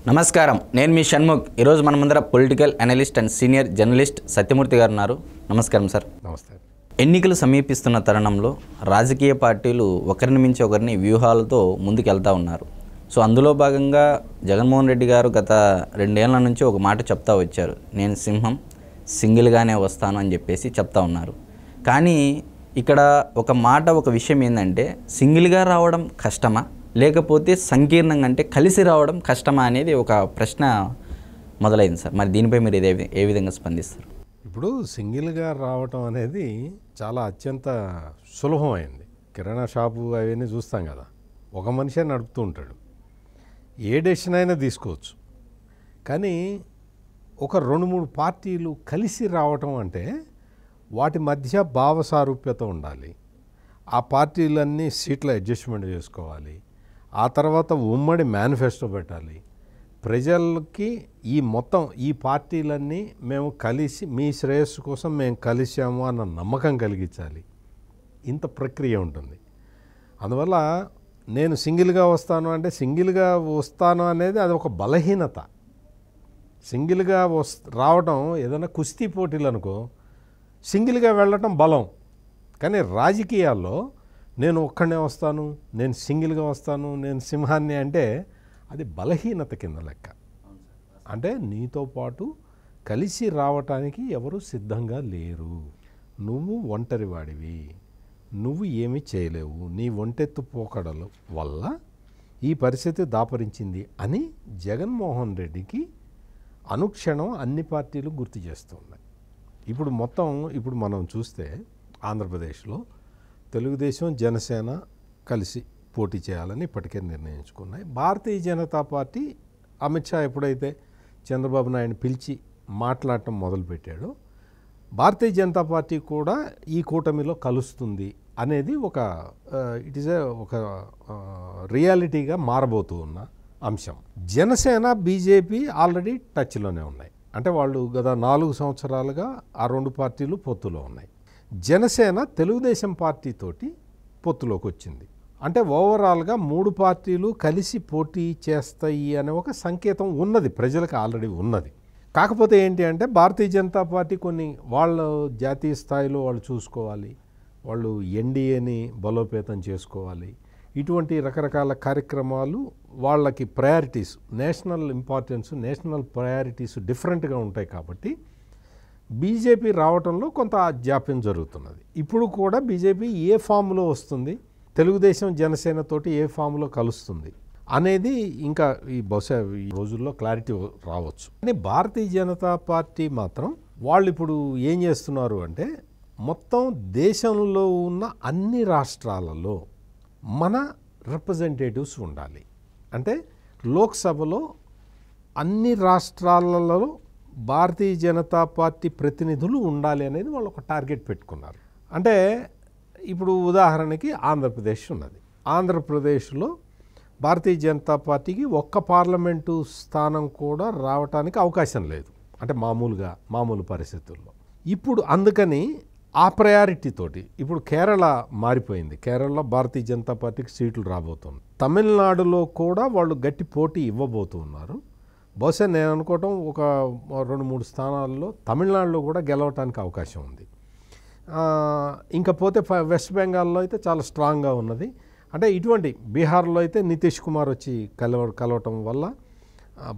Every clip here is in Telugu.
నమస్కారం, నేను మీ షణ్ముఖ్. ఈరోజు మన ముందర political analyst and senior journalist Satyamurthy గారు ఉన్నారు. నమస్కారం సార్. నమస్తే. ఎన్నికలు సమీపిస్తున్న తరుణంలో రాజకీయ పార్టీలు ఒకరిని మించి ఒకరిని వ్యూహాలతో ముందుకెళ్తూ ఉన్నారు. సో అందులో భాగంగా జగన్మోహన్ రెడ్డి గారు గత 2 ఏళ్ల నుంచి ఒక మాట చెప్తా వచ్చారు. నేను సింహం, సింగిల్గానే వస్తాను అని చెప్పేసి చెప్తా ఉన్నారు. కానీ ఇక్కడ ఒక విషయం ఏంటంటే, సింగిల్గా రావడం కష్టమా లేకపోతే సంకీర్ణంగా అంటే కలిసి రావడం కష్టమా అనేది ఒక ప్రశ్న మొదలైంది సార్. మరి దీనిపై మీరు ఏ విధంగా స్పందిస్తారు? ఇప్పుడు సింగిల్గా రావటం అనేది చాలా అత్యంత సులభమైంది. కిరాణా షాపు అవన్నీ చూస్తాం కదా, ఒక మనిషే నడుపుతూ ఉంటాడు, ఏ డెసిషన్ అయినా తీసుకోవచ్చు. కానీ ఒక 2-3 పార్టీలు కలిసి రావటం అంటే వాటి మధ్య భావ సారూప్యత ఉండాలి. ఆ పార్టీలన్నీ సీట్ల అడ్జస్ట్మెంట్ చేసుకోవాలి. ఆ తర్వాత ఉమ్మడి మేనిఫెస్టో పెట్టాలి. ప్రజలకి ఈ పార్టీలన్నీ మేము కలిసి మీ శ్రేయస్సు కోసం మేము కలిసాము అన్న నమ్మకం కలిగించాలి. ఇంత ప్రక్రియ ఉంటుంది. అందువల్ల నేను సింగిల్గా వస్తాను అనేది అది ఒక బలహీనత. సింగిల్గా రావడం ఏదైనా కుస్తీ పోటీలు అనుకో, సింగిల్గా వెళ్ళటం బలం. కానీ రాజకీయాల్లో నేను ఒక్కడనే వస్తాను, నేను సింగిల్గా వస్తాను, నేను సింహాన్ని అంటే అది బలహీనత కింద లెక్క. అంటే నీతో పాటు కలిసి రావటానికి ఎవరు సిద్ధంగా లేరు. నువ్వు ఒంటరివాడివి, నువ్వు ఏమీ చేయలేవు, నీ ఒంటెత్తు పోకడల వల్ల ఈ పరిస్థితి దాపరించింది అని జగన్మోహన్ రెడ్డికి అనుక్షణం అన్ని పార్టీలు గుర్తు చేస్తున్నాయి. ఇప్పుడు మనం చూస్తే ఆంధ్రప్రదేశ్లో తెలుగుదేశం, జనసేన కలిసి పోటీ చేయాలని ఇప్పటికే నిర్ణయించుకున్నాయి. భారతీయ జనతా పార్టీ అమిత్ షా ఎప్పుడైతే చంద్రబాబు నాయుడు పిలిచి మాట్లాడటం మొదలుపెట్టాడో, భారతీయ జనతా పార్టీ కూడా ఈ కూటమిలో కలుస్తుంది అనేది ఇట్ ఈజ్ ఒక రియాలిటీగా మారబోతూ ఉన్న అంశం. జనసేన, బీజేపీ ఆల్రెడీ టచ్లోనే ఉన్నాయి. అంటే వాళ్ళు గత 4 సంవత్సరాలుగా ఆ 2 పార్టీలు పొత్తులో ఉన్నాయి. జనసేన తెలుగుదేశం పార్టీతోటి పొత్తులోకి వచ్చింది. అంటే ఓవరాల్గా 3 పార్టీలు కలిసి పోటీ చేస్తాయి అనే ఒక సంకేతం ఉన్నది, ప్రజలకు ఆల్రెడీ ఉన్నది. కాకపోతే ఏంటి అంటే భారతీయ జనతా పార్టీ కొన్ని వాళ్ళ జాతీయ స్థాయిలో వాళ్ళు చూసుకోవాలి, వాళ్ళు ఎన్డీఏని బలోపేతం చేసుకోవాలి. ఇటువంటి రకరకాల కార్యక్రమాలు వాళ్ళకి priorities, national importance, national priorities డిఫరెంట్గా ఉంటాయి. కాబట్టి బీజేపీ రావటంలో కొంత జాప్యం జరుగుతున్నది. ఇప్పుడు కూడా బీజేపీ ఏ ఫామ్లో వస్తుంది, తెలుగుదేశం జనసేనతోటి ఏ ఫామ్లో కలుస్తుంది అనేది ఇంకా బహుశా ఈ రోజుల్లో క్లారిటీ రావచ్చు. కానీ భారతీయ జనతా పార్టీ మాత్రం వాళ్ళు ఇప్పుడు ఏం చేస్తున్నారు అంటే, మొత్తం దేశంలో ఉన్న అన్ని రాష్ట్రాలలో మన రిప్రజెంటేటివ్స్ ఉండాలి. అంటే లోక్సభలో అన్ని రాష్ట్రాలలో భారతీయ జనతా పార్టీ ప్రతినిధులు ఉండాలి అనేది వాళ్ళు ఒక టార్గెట్ పెట్టుకున్నారు. అంటే ఇప్పుడు ఉదాహరణకి ఆంధ్రప్రదేశ్ ఉన్నది. ఆంధ్రప్రదేశ్లో భారతీయ జనతా పార్టీకి ఒక్క పార్లమెంటు స్థానం కూడా రావటానికి అవకాశం లేదు, అంటే మామూలు పరిస్థితుల్లో. ఇప్పుడు అందుకని ఆ ప్రయారిటీతోటి ఇప్పుడు కేరళ మారిపోయింది. కేరళలో భారతీయ జనతా పార్టీకి సీట్లు రాబోతుంది. తమిళనాడులో కూడా వాళ్ళు గట్టి పోటీ ఇవ్వబోతున్నారు. బహుశా నేను అనుకోవటం ఒక 2-3 స్థానాల్లో తమిళనాడులో కూడా గెలవటానికి అవకాశం ఉంది. ఇంకా పోతే వెస్ట్ బెంగాల్లో అయితే చాలా స్ట్రాంగ్గా ఉన్నది. అంటే ఇటువంటి బీహార్లో అయితే నితీష్ కుమార్ వచ్చి కలవటం వల్ల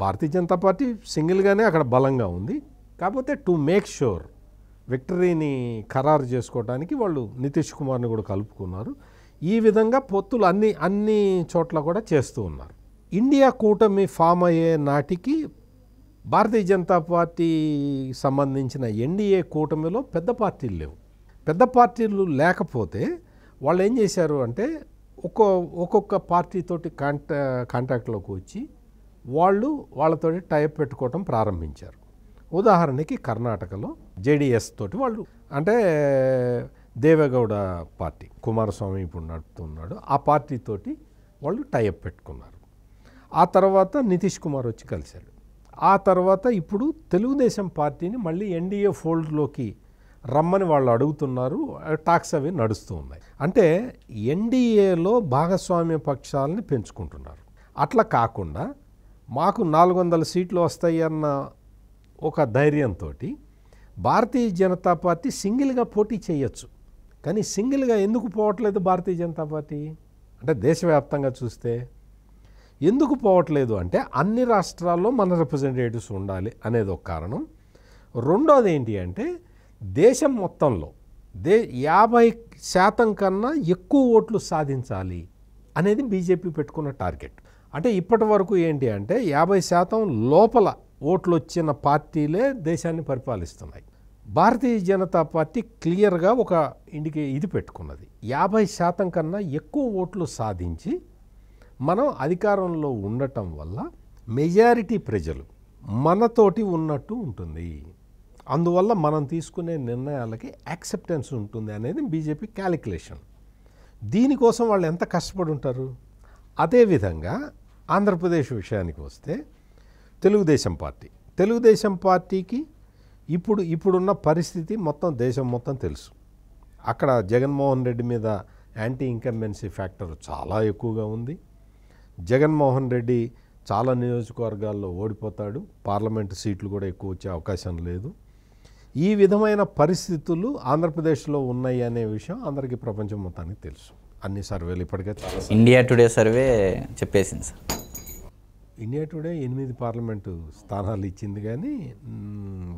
భారతీయ జనతా పార్టీ సింగిల్గానే అక్కడ బలంగా ఉంది. కాకపోతే టు మేక్ షూర్ విక్టరీని ఖరారు చేసుకోవడానికి వాళ్ళు నితీష్ కుమార్ని కూడా కలుపుకున్నారు. ఈ విధంగా పొత్తులు అన్ని చోట్ల కూడా చేస్తూ ఉన్నారు. ఇండియా కూటమి ఫామ్ అయ్యే నాటికి భారతీయ జనతా పార్టీ సంబంధించిన ఎన్డీఏ కూటమిలో పెద్ద పార్టీలు లేవు. పెద్ద పార్టీలు లేకపోతే వాళ్ళు ఏం చేశారు అంటే ఒక్కొక్క పార్టీతోటి కాంటాక్ట్లోకి వచ్చి వాళ్ళతోటి టైప్ పెట్టుకోవటం ప్రారంభించారు. ఉదాహరణకి కర్ణాటకలో జేడీఎస్ తోటి వాళ్ళు, అంటే దేవేగౌడ పార్టీ, కుమారస్వామి ఇప్పుడు నడుపుతున్నాడు, ఆ పార్టీతోటి వాళ్ళు టైప్ పెట్టుకున్నారు. ఆ తర్వాత నితీష్ కుమార్ వచ్చి కలిశాడు. ఆ తర్వాత ఇప్పుడు తెలుగుదేశం పార్టీని మళ్ళీ ఎన్డీఏ ఫోల్డ్లోకి రమ్మని వాళ్ళు అడుగుతున్నారు. టాక్స్ అవి నడుస్తూ ఉన్నాయి. అంటే ఎన్డీఏలో భాగస్వామ్య పక్షాలని పెంచుకుంటున్నారు. అట్లా కాకుండా మాకు 400 సీట్లు వస్తాయి అన్న ఒక ధైర్యంతో భారతీయ జనతా పార్టీ సింగిల్గా పోటీ చేయొచ్చు. కానీ సింగిల్గా ఎందుకు పోవట్లేదు భారతీయ జనతా పార్టీ అంటే దేశవ్యాప్తంగా చూస్తే ఎందుకు పోవట్లేదు అంటే అన్ని రాష్ట్రాల్లో మన రిప్రజెంటేటివ్స్ ఉండాలి అనేది ఒక కారణం. రెండోది ఏంటి అంటే దేశం మొత్తంలో 50% కన్నా ఎక్కువ ఓట్లు సాధించాలి అనేది బీజేపీ పెట్టుకున్న టార్గెట్. అంటే ఇప్పటి వరకు ఏంటి అంటే 50% లోపల ఓట్లు వచ్చిన పార్టీలే దేశాన్ని పరిపాలిస్తున్నాయి. భారతీయ జనతా పార్టీ క్లియర్గా ఒక ఇది పెట్టుకున్నది, 50% కన్నా ఎక్కువ ఓట్లు సాధించి మనం అధికారంలో ఉండటం వల్ల మెజారిటీ ప్రజలు మనతోటి ఉన్నట్టు ఉంటుంది, అందువల్ల మనం తీసుకునే నిర్ణయాలకి యాక్సెప్టెన్స్ ఉంటుంది అనేది బీజేపీ క్యాలిక్యులేషన్. దీనికోసం వాళ్ళు ఎంత కష్టపడి ఉంటారు. అదేవిధంగా ఆంధ్రప్రదేశ్ విషయానికి వస్తే తెలుగుదేశం పార్టీకి ఇప్పుడున్న పరిస్థితి మొత్తం దేశం మొత్తం తెలుసు. అక్కడ జగన్మోహన్ రెడ్డి మీద యాంటీ ఇన్కంబెన్సీ ఫ్యాక్టర్ చాలా ఎక్కువగా ఉంది. జగన్మోహన్ రెడ్డి చాలా నియోజకవర్గాల్లో ఓడిపోతాడు, పార్లమెంటు సీట్లు కూడా ఎక్కువ వచ్చే అవకాశం లేదు. ఈ విధమైన పరిస్థితులు ఆంధ్రప్రదేశ్లో ఉన్నాయి అనే విషయం అందరికీ ప్రపంచం మొత్తానికి తెలుసు. అన్ని సర్వేలు ఇప్పటికే చాలా ఇండియా టుడే సర్వే చెప్పేసింది సార్. ఇండియా టుడే 8 పార్లమెంటు స్థానాలు ఇచ్చింది, కానీ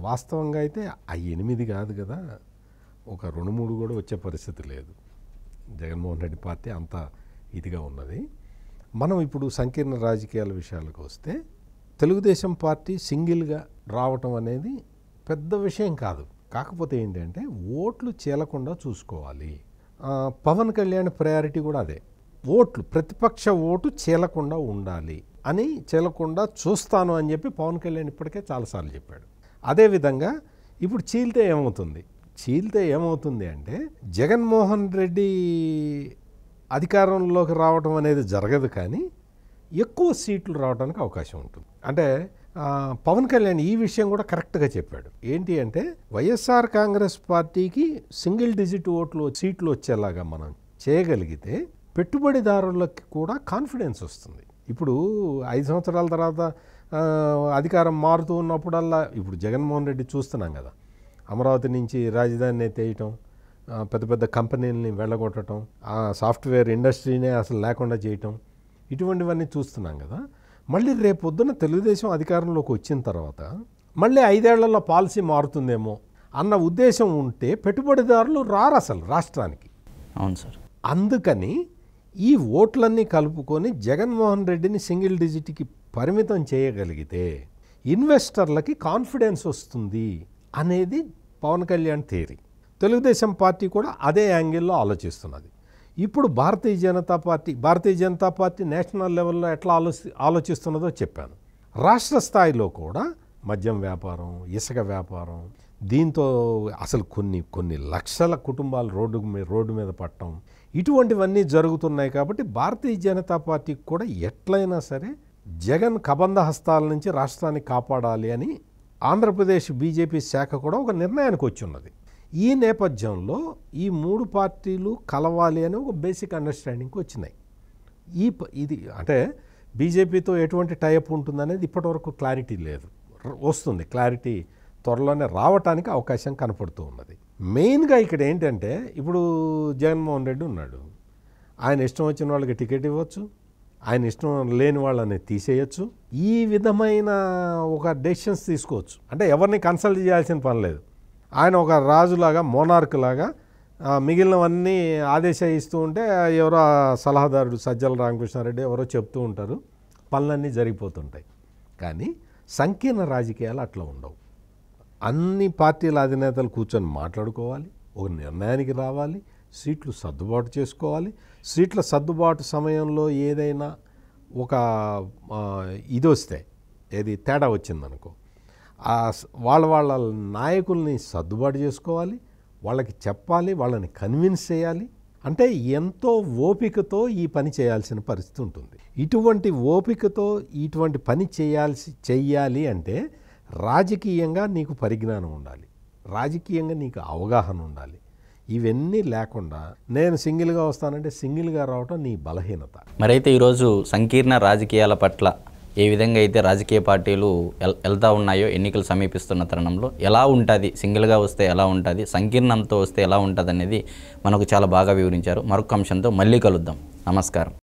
వాస్తవంగా అయితే ఆ 8 కాదు కదా, ఒక 2-3 కూడా వచ్చే పరిస్థితి లేదు. జగన్మోహన్ రెడ్డి పార్టీ అంత ఇదిగా ఉన్నది. మనం ఇప్పుడు సంకీర్ణ రాజకీయాల విషయాలకు వస్తే తెలుగుదేశం పార్టీ సింగిల్గా రావటం అనేది పెద్ద విషయం కాదు. కాకపోతే ఏంటంటే ఓట్లు చీలకుండా చూసుకోవాలి. పవన్ కళ్యాణ్ ప్రయారిటీ కూడా అదే, ఓట్లు ప్రతిపక్ష ఓటు చీలకుండా ఉండాలి అని, చీలకుండా చూస్తాను అని చెప్పి పవన్ కళ్యాణ్ ఇప్పటికే చాలాసార్లు చెప్పాడు. అదేవిధంగా ఇప్పుడు చీలితే ఏమవుతుంది అంటే జగన్మోహన్ రెడ్డి అధికారంలోకి రావడం అనేది జరగదు, కానీ ఎక్కువ సీట్లు రావడానికి అవకాశం ఉంటుంది. అంటే పవన్ కళ్యాణ్ ఈ విషయం కూడా కరెక్ట్గా చెప్పాడు. ఏంటి అంటే వైఎస్ఆర్ కాంగ్రెస్ పార్టీకి సింగిల్ డిజిట్ సీట్లు వచ్చేలాగా మనం చేయగలిగితే పెట్టుబడిదారులకి కూడా కాన్ఫిడెన్స్ వస్తుంది. ఇప్పుడు 5 సంవత్సరాల తర్వాత అధికారం మారుతూ ఉన్నప్పుడల్లా ఇప్పుడు జగన్మోహన్ రెడ్డి చూస్తున్నాం కదా, అమరావతి నుంచి రాజధానిని ఎత్తేయటం, పెద్ద పెద్ద కంపెనీలని వెళ్ళగొట్టడం, ఆ సాఫ్ట్వేర్ ఇండస్ట్రీనే అసలు లేకుండా చేయటం, ఇటువంటివన్నీ చూస్తున్నాం కదా. మళ్ళీ రేపొద్దున తెలుగుదేశం అధికారంలోకి వచ్చిన తర్వాత మళ్ళీ 5 ఏళ్లలో పాలసీ మారుతుందేమో అన్న ఉద్దేశం ఉంటే పెట్టుబడిదారులు రారు అసలు రాష్ట్రానికి. అవును సార్. అందుకని ఈ ఓట్లన్నీ కలుపుకొని జగన్మోహన్ రెడ్డిని సింగిల్ డిజిట్కి పరిమితం చేయగలిగితే ఇన్వెస్టర్లకి కాన్ఫిడెన్స్ వస్తుంది అనేది పవన్ కళ్యాణ్ థియరీ. తెలుగుదేశం పార్టీ కూడా అదే యాంగిల్లో ఆలోచిస్తున్నది. ఇప్పుడు భారతీయ జనతా పార్టీ నేషనల్ లెవెల్లో ఎట్లా ఆలోచిస్తున్నదో చెప్పాను. రాష్ట్ర స్థాయిలో కూడా మద్యం వ్యాపారం, ఇసుక వ్యాపారం, దీంతో అసలు కొన్ని లక్షల కుటుంబాలు రోడ్డు మీద పడటం, ఇటువంటివన్నీ జరుగుతున్నాయి. కాబట్టి భారతీయ జనతా పార్టీకి కూడా ఎట్లయినా సరే జగన్ కబంధ హస్తాల నుంచి రాష్ట్రాన్ని కాపాడాలి అని ఆంధ్రప్రదేశ్ బీజేపీ శాఖ కూడా ఒక నిర్ణయానికి వచ్చి ఉన్నది. ఈ నేపథ్యంలో ఈ 3 పార్టీలు కలవాలి అని ఒక బేసిక్ అండర్స్టాండింగ్కి వచ్చినాయి. ఇది అంటే బీజేపీతో ఎటువంటి టైఅప్ ఉంటుందనేది ఇప్పటివరకు క్లారిటీ లేదు, వస్తుంది క్లారిటీ త్వరలోనే రావటానికి అవకాశం కనపడుతూ ఉన్నది. మెయిన్గా ఇక్కడ ఏంటంటే ఇప్పుడు జగన్మోహన్ రెడ్డి ఉన్నాడు, ఆయన ఇష్టం వచ్చిన వాళ్ళకి టికెట్ ఇవ్వచ్చు, ఆయన ఇష్టం లేని వాళ్ళని తీసేయచ్చు, ఈ విధమైన ఒక డెసిషన్స్ తీసుకోవచ్చు. అంటే ఎవరిని కన్సల్ట్ చేయాల్సిన పని లేదు. ఆయన ఒక రాజులాగా, మోనార్క్ లాగా మిగిలినవన్నీ ఆదేశిస్తూ ఉంటే ఎవరో సలహాదారుడు సజ్జల రామకృష్ణారెడ్డి ఎవరో చెప్తూ ఉంటారు, పనులన్నీ జరిగిపోతుంటాయి. కానీ సంకీర్ణ రాజకీయాలు అట్లా ఉండవు. అన్ని పార్టీల అధినేతలు కూర్చొని మాట్లాడుకోవాలి, ఒక నిర్ణయానికి రావాలి, సీట్లు సర్దుబాటు చేసుకోవాలి. సీట్ల సర్దుబాటు సమయంలో ఏదైనా ఒక ఇది వస్తే, ఏది తేడా వచ్చిందనుకో, వాళ్ళ నాయకుల్ని సర్దుబాటు చేసుకోవాలి, వాళ్ళకి చెప్పాలి, వాళ్ళని కన్విన్స్ చేయాలి. అంటే ఎంతో ఓపికతో ఈ పని చేయాల్సిన పరిస్థితి ఉంటుంది. ఇటువంటి ఓపికతో ఇటువంటి పని చెయ్యాలి అంటే రాజకీయంగా నీకు పరిజ్ఞానం ఉండాలి, రాజకీయంగా నీకు అవగాహన ఉండాలి. ఇవన్నీ లేకుండా నేను సింగిల్గా వస్తానంటే సింగిల్గా రావటం నీ బలహీనత. మరైతే ఈరోజు సంకీర్ణ రాజకీయాల పట్ల ఏ విధంగా అయితే రాజకీయ పార్టీలు వెళ్తూ ఉన్నాయో ఎన్నికలు సమీపిస్తున్న తరుణంలో ఎలా ఉంటుంది, సింగిల్గా వస్తే ఎలా ఉంటుంది, సంకీర్ణంతో వస్తే ఎలా ఉంటుంది అనేది మనకు చాలా బాగా వివరించారు. మరొక అంశంతో మళ్ళీ కలుద్దాం. నమస్కారం.